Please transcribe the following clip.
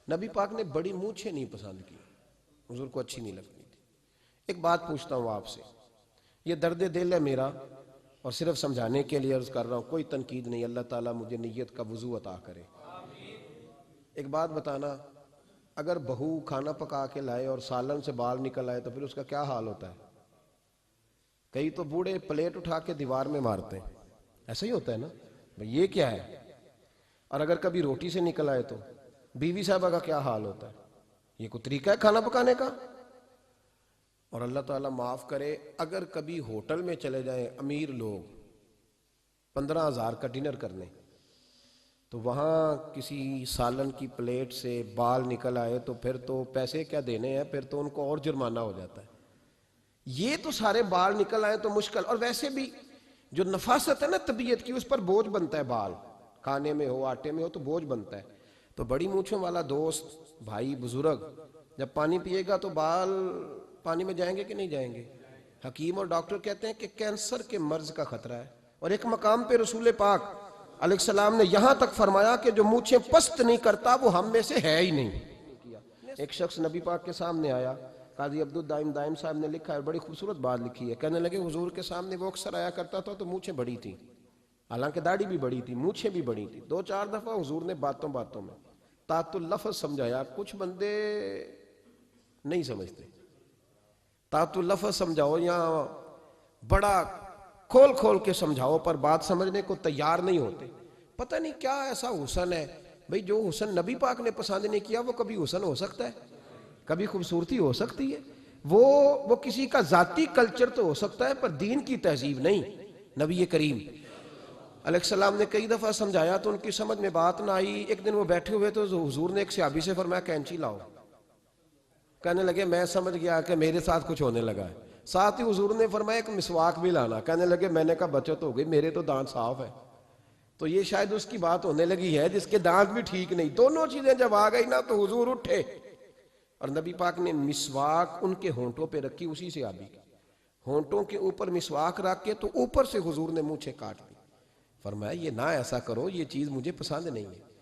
نبی پاک نے بڑی مونچھیں نہیں پسند کی، حضور کو اچھی نہیں لگتی تھی۔ ایک بات پوچھتا ہوں آپ سے، یہ درد دل ہے میرا اور صرف سمجھانے کے لیے عرض کر رہا ہوں، کوئی تنقید نہیں، اللہ تعالیٰ مجھے نیت کا وضو عطا کرے۔ ایک بات بتانا، اگر بہو کھانا پکا کے لائے اور سالن سے بال نکل آئے تو پھر اس کا کیا حال ہوتا ہے؟ کئی تو بوڑھے پلیٹ اٹھا کے دیوار میں مارتے ہیں، ایسا ہی ہوتا ہے نا بھئی یہ کیا ہے؟ اور اگر کبھی روٹی سے نکل آئے تو بیوی صاحبہ کا کیا حال ہوتا ہے؟ یہ کوئی طریقہ ہے کھانا پکانے کا؟ اور اللہ تعالیٰ معاف کرے، اگر کبھی ہوٹل میں چلے جائیں امیر لوگ 15,000 کا ڈنر کرنے، تو وہاں کسی سالن کی پلیٹ سے بال نکل آئے تو پھر تو پیسے کیا دینے ہیں، پھر تو ان کو اور جرمانہ ہو جاتا ہے۔ یہ تو سارے بال نکل آئے تو مشکل، اور ویسے بھی جو نفاست ہے نا طبیعت کی، اس پر بوجھ بنتا ہے، بال کھانے میں ہو آٹے میں ہو تو بوجھ بنتا ہے۔ تو بڑی مونچھوں والا دوست بھائی بزرگ جب پانی پیے گا تو بال پانی میں جائیں گے کہ نہیں جائیں گے؟ حکیم اور ڈاکٹر کہتے ہیں کہ کینسر کے مرض کا خطرہ ہے، اور ایک مقام پہ رسول پاک علیہ السلام نے یہاں تک فرمایا کہ جو مونچھیں پست نہیں کرتا وہ ہم میں سے ہے ہی نہیں۔ ایک شخص نبی پاک کے سامنے آیا، قاضی عبدالدائم دائم صاحب نے لکھا ہے، بڑی خوبصورت بات لکھی ہے، کہنے لگے حضور کے سامنے وہ اکثر آیا کرتا تھا تو مونچھیں بڑی تھیں، حالانکہ داڑھی بھی بڑی تھی، مونچھیں بھی بڑی تھی۔ 2-4 دفعہ حضور نے باتوں باتوں میں تات اللفظ سمجھایا، کچھ بندے نہیں سمجھتے، تات اللفظ سمجھاؤ یا بڑا کھول کھول کے سمجھاؤ پر بات سمجھنے کو تیار نہیں ہوتے۔ پتہ نہیں کیا ایسا حسن ہے بھئی، جو حسن نبی پاک نے پسند نہیں کیا وہ کبھی حسن ہو سکتا ہے؟ کبھی خوبصورتی ہو سکتی ہے؟ وہ کسی کا ذاتی کلچر تو ہو سکتا ہے پر دین کی تہذیب نہیں۔ نبی کریم علیہ السلام نے کئی دفعہ سمجھایا تو ان کی سمجھ میں بات نہ آئی۔ ایک دن وہ بیٹھے ہوئے تو حضور نے ایک صحابی سے فرمایا کینچی لاؤ، کہنے لگے میں سمجھ گیا کہ میرے ساتھ کچھ ہونے لگا ہے۔ ساتھ ہی حضور نے فرمایا ایک مسواک بھی لانا، کہنے لگے میں نے کہا بچت ہو گئی، میرے تو دانت صاف ہے۔ تو یہ شاید اس کی بات ہونے لگی ہے جس کے دانت بھی ٹھیک نہیں۔ دونوں چیزیں جب آ گئی نا تو حضور اٹھے اور نبی پاک نے مسواک ان کے ہونٹوں پہ رکھی، اسی سے آبی کی ہونٹوں کے اوپر مسواک رکھ کے تو اوپر سے حضور نے مونچھیں کاٹ دی۔ فرمایا یہ نہ ایسا کرو، یہ چیز مجھے پسند نہیں ہے۔